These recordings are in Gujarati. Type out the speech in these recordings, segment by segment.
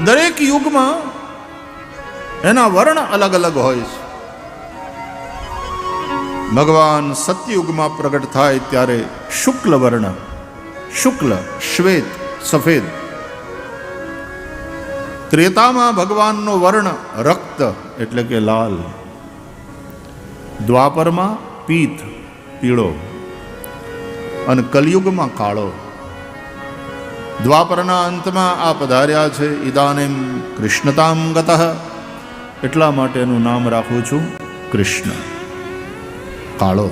દરેક યુગમાં એના વર્ણ અલગ અલગ હોય છે. ભગવાન સતયુગમાં પ્રગટ થાય ત્યારે શુક્લ વર્ણ, શુક્લ, શ્વેત, સફેદ. ત્રેતામાં ભગવાનનો વર્ણ રક્ત એટલે કે લાલ. દ્વાપરમાં પીત, પીળો. અને કલયુગમાં કાળો. દ્વાપરના અંતમાં આ પધાર્યા છે. ઇદાનીમ કૃષ્ણતામ ગતઃ, એટલા માટે એનું નામ રાખું છું કૃષ્ણ, કાળો.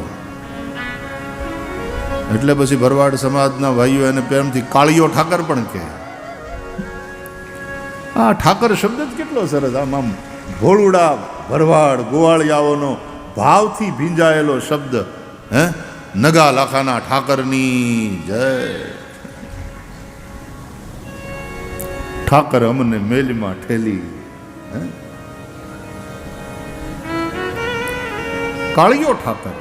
એટલે પછી ભરવાડ સમાજના ભાઈઓ એને પ્રેમથી કાળિયો ઠાકર પણ કહે. આ ઠાકર શબ્દ જ કેટલો સરસ, આમ ભોળુડા ભરવાડ ગોવાળિયાઓનો ભાવથી ભીંજાયેલો શબ્દ. હે, નગા લાખાના ઠાકરની જય. ઠાકર અમને મેલમાં ઠેલી. કાળિયો ઠાકર,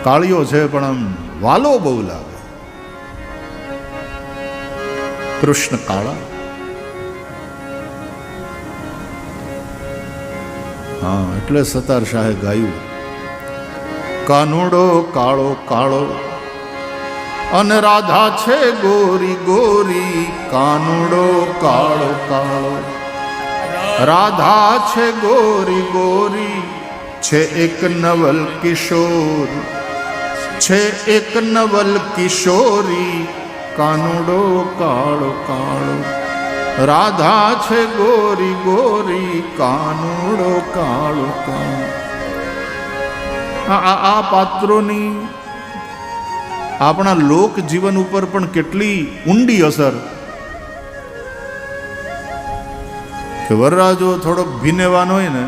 કાળિયો છે પણ આમ વાલો બહુ લાગે. કૃષ્ણ કાળા. હા, એટલે સતાર શાહે ગાયું, કાનુડો કાળો કાળો અને રાધા છે ગોરી ગોરી. કાનુડો કાળો કાળો, રાધા છે ગોરી ગોરી. છે એક નવલ કિશોર, છે એક નવલ કિશોરી. કાનુડો કાળો કાળો, રાધા છે ગોરી ગોરી. કાનુડો કાળો કાળો. આ પાત્રોની આપણા લોક જીવન ઉપર પણ કેટલી ઊંડી અસર. કે વરરાજો થોડોક ભીનેવાન હોય ને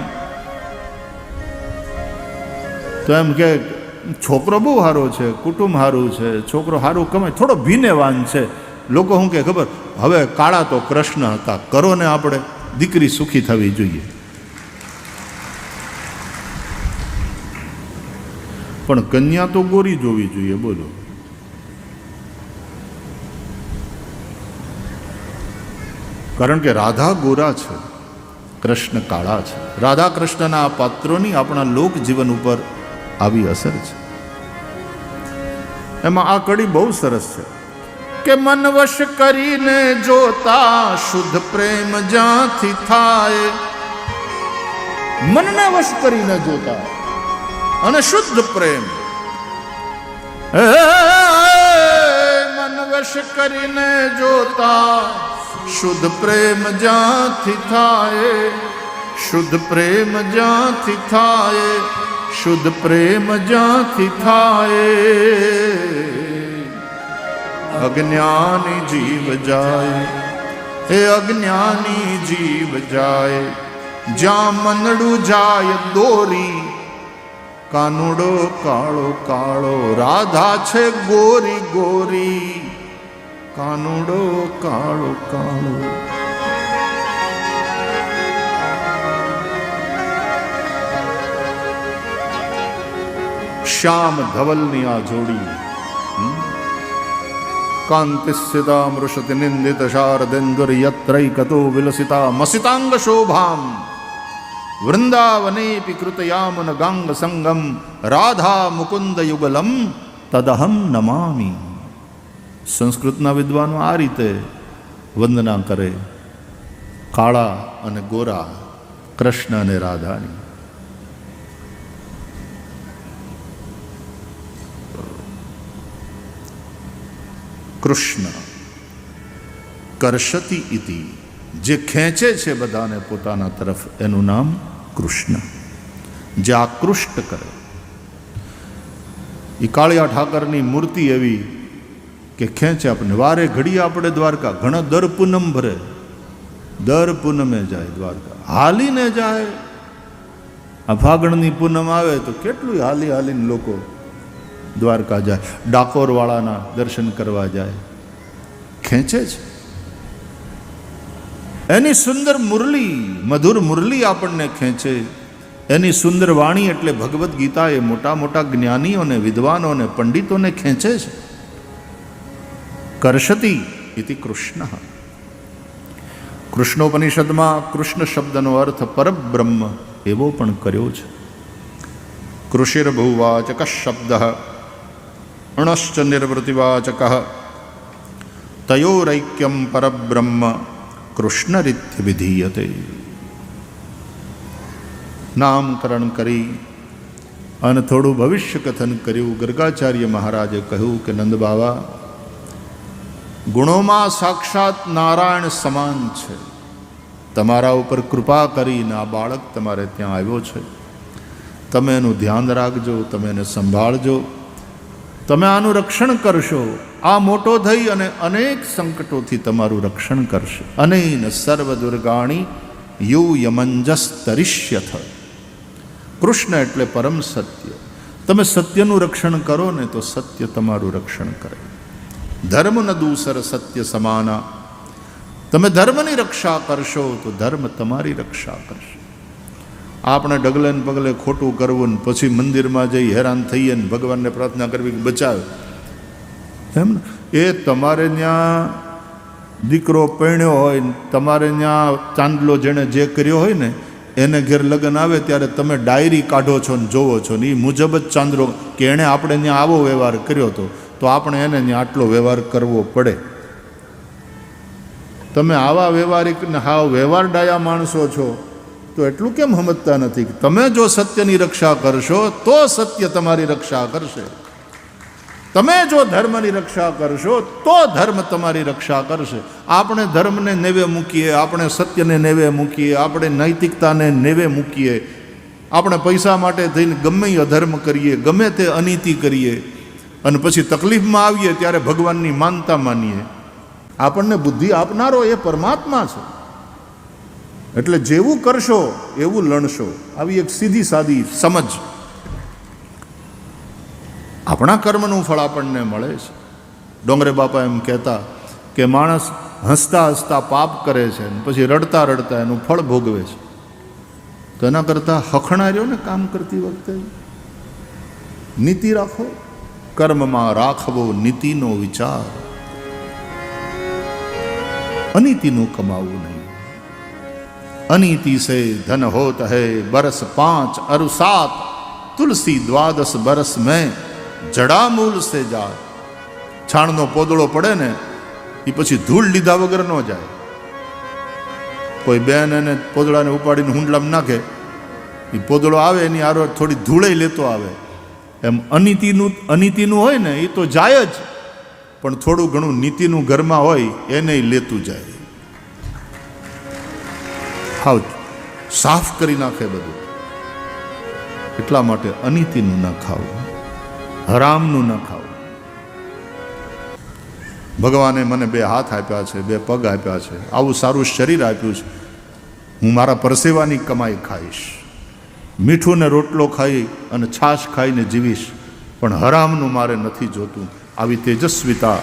તો એમ કે છોકરો બહુ સારો છે, કુટુંબ સારું છે, છોકરો સારું કમાય, થોડો ભીનેવાન છે. લોકો શું કે ખબર, હવે કાળા તો કૃષ્ણ હતા, કરો ને આપણે, દીકરી સુખી થવી જોઈએ. પણ કન્યા તો ગોરી જોવી જોઈએ. બોલો, કારણ કે રાધા ગોરા છે, કૃષ્ણ કાળા છે. રાધા કૃષ્ણના આ પાત્રોની આપણા લોક જીવન ઉપર આવી અસર છે. એમાં આ કડી બહુ સરસ છે કે મન વશ કરીને જોતા શુદ્ધ પ્રેમ જ્યાંથી થાય. મનને વશ કરીને જોતા અને શુદ્ધ પ્રેમ. મન વશ કરીને જોતા શુદ્ધ પ્રેમ જ્યાંથી થાય. શુદ્ધ પ્રેમ જ્યાંથી થાય. શુદ્ધ પ્રેમ જ્યાંથી થાય. અજ્ઞાની જીવ જાય, એ અજ્ઞાની જીવ જાય. જ્યાં મનડું જાય દોરી. કાનુડો કાળો કાળો, રાધા છે ગોરી ગોરી. કાનુડો કાળો કાળો. શ્યામ ધવલની આ જોડી. કાંતિસ્થિતા મૃષતિ નિંદિત શારદેન્દુર યત્રૈકતો વિલસિતા મસિતાંગ શોભામ. વૃંદાવનેપી કૃતયામન ગાંગ સંગમ. રાધા મુકુંદ યુગલમ તદહમ નમામી. સંસ્કૃતના વિદ્વાનો આ રીતે વંદના કરે કાળા અને ગોરા, કૃષ્ણ અને રાધાની. કૃષ્ણ કર્ષતિ ઇતિ, જે ખેંચે છે બધાને પોતાના તરફ, એનું નામ કૃષ્ણ. જે આકૃષ્ટ કરે. એ કાળિયા ઠાકરની મૂર્તિ એવી કે ખેંચે આપણને. વારે ઘડીએ આપણે દ્વારકા, ઘણા દર પૂનમ ભરે, દર પૂનમે જાય દ્વારકા, હાલીને જાય. આ ફાગણની પૂનમ આવે તો કેટલું હાલી હાલીને લોકો દ્વારકા જાય. ડાકોરવાળાના દર્શન કરવા જાય. ખેંચે છે. એની સુંદર મુરલી, મધુર મુરલી આપણને ખેંચે. એની સુંદર વાણી એટલે ભગવદ્ ગીતા એ મોટા મોટા જ્ઞાનીઓને, વિદ્વાનોને, પંડિતોને ખેંચે છે. કર્ષતિ ઇતિ કૃષ્ણ. કૃષ્ણોપનિષદમાં કૃષ્ણ શબ્દનો અર્થ પરબ્રહ્મ એવો પણ કર્યો છે. કૃષિર્ભુવાચક શબ્દ અણશ્ચ નિર્વૃતિવાચક તયોરૈક્યમ પરબ્રહ્મ કૃષ્ણરીત્ય વિધીયતે. નામકરણ કરી અને થોડું ભવિષ્ય કથન કર્યું. ગર્ગાચાર્ય મહારાજે કહ્યું કે નંદ બાવા, ગુણોમાં સાક્ષાત નારાયણ સમાન છે. તમારા ઉપર કૃપા કરીને આ બાળક તમારે ત્યાં આવ્યો છે. તમે એનું ધ્યાન રાખજો, તમે એને સંભાળજો, તમે આનું રક્ષણ કરશો. આ મોટો થઈ અને અનેક સંકટોથી તમારું રક્ષણ કરશે. અનેન સર્વ દુર્ગાણી યુ યમંજસ તરિષ્યથ. કૃષ્ણ એટલે પરમ સત્ય. તમે સત્યનું રક્ષણ કરો ને તો સત્ય તમારું રક્ષણ કરે. ધર્મ ન દૂસર સત્ય સમાના. તમે ધર્મની રક્ષા કરશો તો ધર્મ તમારી રક્ષા કરશે. આપણે ડગલે ને પગલે ખોટું કરવું ને પછી મંદિરમાં જઈ હેરાન થઈએ ને ભગવાનને પ્રાર્થના કરવી કે બચાવે, એમ ને? એ તમારે ત્યાં દીકરો પરણ્યો હોય ને તમારે ત્યાં ચાંદલો જેણે જે કર્યો હોય ને એને ઘેર લગ્ન આવે ત્યારે તમે ડાયરી કાઢો છો ને જોવો છો ને એ મુજબ જ ચાંદલો કે એણે આપણે ત્યાં આવો વ્યવહાર કર્યો હતો તો આપણે એને ત્યાં આટલો વ્યવહાર કરવો પડે. તમે આવા વ્યવહારિક ને હાવ વ્યવહાર ડાયા માણસો છો તો એટલું કેમ સમજતા નથી કે તમે જો સત્યની રક્ષા કરશો તો સત્ય તમારી રક્ષા કરશે. તમે જો ધર્મની રક્ષા કરશો તો ધર્મ તમારી રક્ષા કરશે. આપણે ધર્મને નેવે મૂકીએ, આપણે સત્યને નેવે મૂકીએ, આપણે નૈતિકતાને નેવે મૂકીએ, આપણે પૈસા માટે થઈને ગમે એ અધર્મ કરીએ, ગમે તે અનીતિ કરીએ અને પછી તકલીફમાં આવીએ ત્યારે ભગવાનની માનતા માનીએ. આપણને બુદ્ધિ આપનારો એ પરમાત્મા છે. એટલે જેવું કરશો એવું લણશો. આવી એક સીધી સાદી સમજ. આપણા કર્મનું ફળ આપણને મળે છે. ડોંગરે બાપા એમ કહેતા કે માણસ હસતા હસતા પાપ કરે છે અને પછી રડતા રડતા એનું ફળ ભોગવે છે. તો એના કરતાં હખણા રહ્યો ને કામ કરતી વખતે. નીતિ રાખો, કર્મમાં રાખવો નીતિનો વિચાર. અનીતિનું કમાવું નહીં. अनीति से धन होत है बरस 5 और 7 तुलसी 12 बरस में जड़ा मूल से जाए. છાણનો પોદળો પડે ને એ પછી ધૂળ લીધા વગર ન જાય. કોઈ બેન એને પોદળાને ઉપાડીને હુંડલામાં નાખે, એ પોદળો આવે એની આરો થોડી ધૂળે લેતો આવે. એમ અનીતિનું હોય ને એ તો જાય જ, પણ થોડું ઘણું નીતિનું ઘરમાં હોય એને લેતું જાય. હાવ સાફ કરી નાખે બધું. એટલા માટે અનીતિનું ન ખાવું, હરામનું ન ખાવું. ભગવાને મને 2 હાથ આપ્યા છે, 2 પગ આપ્યા છે, આવું સારું શરીર આપ્યું છે. હું મારા પરસેવાની કમાઈ ખાઈશ, મીઠું ને રોટલો ખાઈ અને છાશ ખાઈને જીવીશ, પણ હરામનું મારે નથી જોતું. આવી તેજસ્વીતા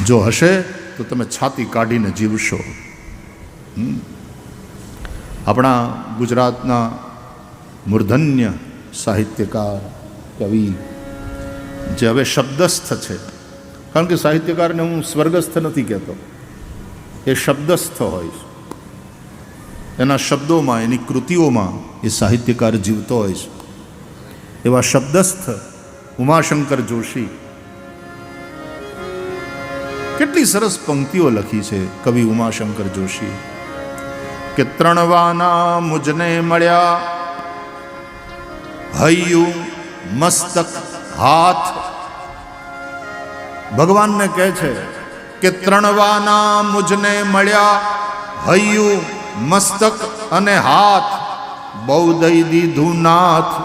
જો હશે તો તમે છાતી કાઢીને જીવશો. આપણા ગુજરાતના મૂર્ધન્ય સાહિત્યકાર કવિ જે હવે શબ્દસ્થ છે, કારણ કે સાહિત્યકારને હું સ્વર્ગસ્થ નથી કહેતો, એ શબ્દસ્થ હોય છે. એના શબ્દોમાં, એની કૃતિઓમાં એ સાહિત્યકાર જીવતો હોય છે. એવા શબ્દસ્થ ઉમાશંકર જોશી કેટલી સરસ પંક્તિઓ લખી છે કવિ ઉમાશંકર જોશી કે 3 વાના મુજને મળ્યા, હૈયું મસ્તક હાથ. ભગવાનને કહે છે કે 3 વાના મુજને મળ્યા, હૈયું મસ્તક અને હાથ. બહુ દઈ દીધું નાથ,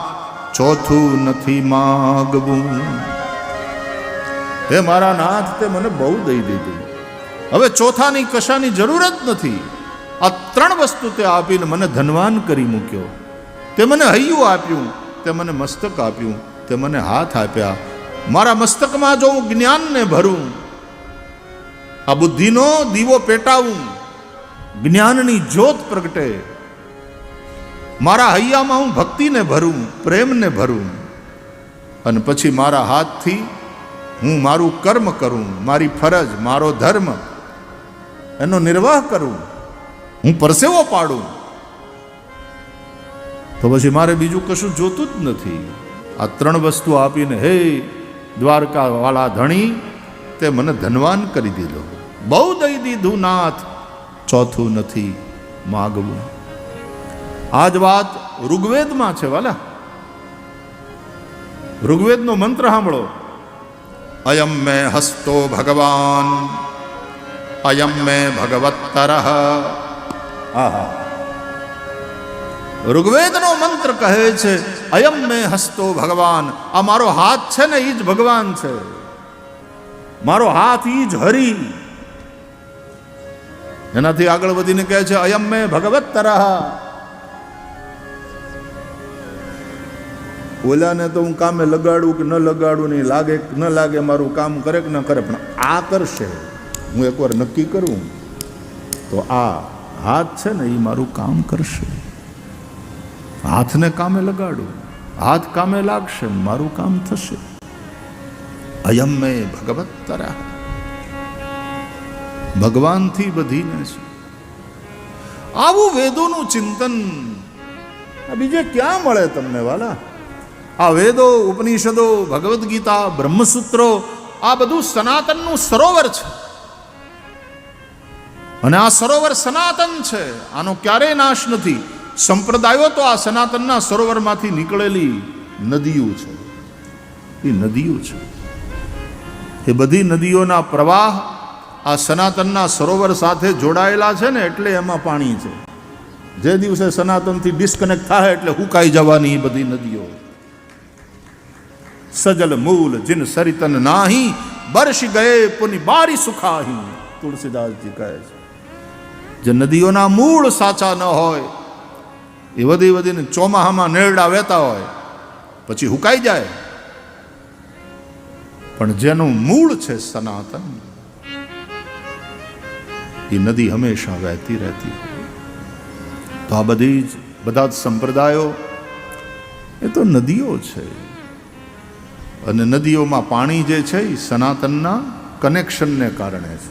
ચોથું નથી માગવું. હે મારા નાથ, તે મને બહુ દઈ દીધું, હવે ચોથાની કશાની જરૂર જ નથી. આ 3 વસ્તુ તે આપીને મને ધનવાન કરી મૂક્યો. તે મને હૈયું આપ્યું, તે મને મસ્તક આપ્યું, તે મને હાથ આપ્યા. મારા મસ્તકમાં જો હું જ્ઞાનને ભરું, આ બુદ્ધિનો દીવો પેટાવું, જ્ઞાનની જ્યોત પ્રગટે. મારા હૈયામાં હું ભક્તિને ભરું, પ્રેમને ભરું, અને પછી મારા હાથથી હું મારું કર્મ કરું, મારી ફરજ, મારો ધર્મ, એનો નિર્વાહ કરું, હું પરસેવો પાડું, તો પછી મારે બીજું કશું જોતું જ નથી. આ ત્રણ વસ્તુ આપીને હે દ્વારકા વાળા ધણી તે મને ધનવાન કરી દીધો, બહુ દઈ દીધું નાથ, ચોથું નથી માગવું. આ જ વાત ઋગ્વેદમાં છે વાલા. ઋગ્વેદનો મંત્ર સાંભળો. અયમ મે હસ્તો ભગવાન, અયમ મે ભગવત્તરઃ. આહા, ઋગ્વેદનો મંત્ર કહે છે અયમ મે હસ્તો ભગવાન. આ મારો હાથ છે ને એ જ ભગવાન છે, મારો હાથ ઈ જ હરિ. એનાથી આગળ વધીને કહે છે અયમ મે ભગવત્તરઃ. ઓલાને તો હું કામે લગાડું કે ન લગાડું, નહીં લાગે કે ન લાગે, મારું કામ કરે કે ન કરે, પણ આ કરશે. હું એકવાર નક્કી કરું તો આ હાથ છે ને એ મારું કામ કરશે. હાથને કામે લગાડું, હાથ કામે લાગશે, મારું કામ થશે. અયમ મે ભગવત્તરઃ. ભગવાનથી બધીને છે. આવું વેદોનું ચિંતન બીજે ક્યાં મળે તમને વાલા? આ વેદો, ઉપનિષદો, ભગવદ્ ગીતા, બ્રહ્મસૂત્રો, આ બધું સનાતનનું સરોવર છે. અને આ સરોવર સનાતન છે, આનો ક્યારેય નાશ નથી. સંપ્રદાયો તો આ સનાતનના સરોવરમાંથી નીકળેલી નદીઓ છે. એ નદીઓ છે, એ બધી નદીઓના પ્રવાહ આ સનાતનના સરોવર સાથે જોડાયેલા છે ને, એટલે એમાં પાણી છે. જે દિવસે સનાતનથી ડિસ્કનેક્ટ થાય એટલે હુકાઈ જવાની એ બધી નદીઓ. સજલ મૂલ જીન સરિતન નાહી, બરસી ગયે પુની બારી સુખાહી. તુલસીદાસજી કહે છે જે નદીઓના મૂળ સાચા ન હોય એ વધી વધીને ચોમાહામાં નેરડા વહેતા હોય પછી હુકાઈ જાય, પણ જેનું મૂળ છે સનાતન, એ નદી હંમેશા વહેતી રહેતી હોય. તો આ બધા જ સંપ્રદાયો એ તો નદીઓ છે. અને નદીઓમાં પાણી જે છે એ સનાતનના કનેક્શનને કારણે છે,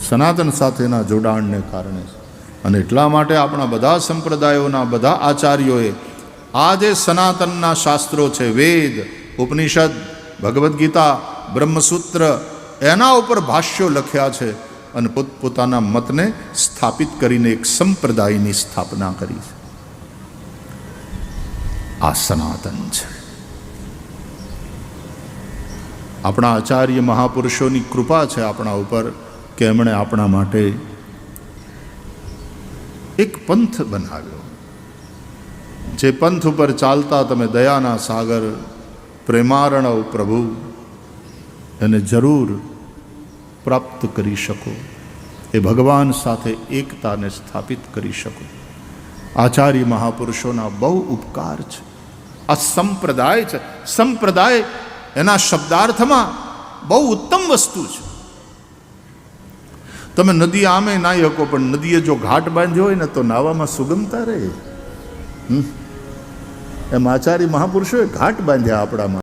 સનાતન સાથેના જોડાણને કારણે છે. અને એટલા માટે આપણા બધા સંપ્રદાયોના બધા આચાર્યોએ આ જે સનાતનના શાસ્ત્રો છે, વેદ, ઉપનિષદ, ભગવદ્ ગીતા, બ્રહ્મસૂત્ર, એના ઉપર ભાષ્યો લખ્યા છે અને પોતપોતાના મતને સ્થાપિત કરીને એક સંપ્રદાયની સ્થાપના કરી છે. આ સનાતન છે. આપણા આચાર્ય મહાપુરુષોની કૃપા છે આપણા ઉપર કે એમણે આપણા માટે એક પંથ બનાવ્યો. જે પંથ ઉપર ચાલતા તમે દયાના સાગર, પ્રેમાર્ણવ પ્રભુ એને જરૂર પ્રાપ્ત કરી શકો, એ ભગવાન સાથે એકતાને સ્થાપિત કરી શકો. આચાર્ય મહાપુરુષોના બહુ ઉપકાર છે. આ સંપ્રદાય છે. સંપ્રદાય એના શબ્દાર્થમાં બહુ ઉત્તમ વસ્તુ છે. તમે નદી આમે નાહી શકો, પણ નદીએ જો ઘાટ બાંધ્યો હોય ને તો નાવામાં સુગમતા રહે. એમ આચાર્ય મહાપુરુષોએ ઘાટ બાંધ્યા આપણામાં.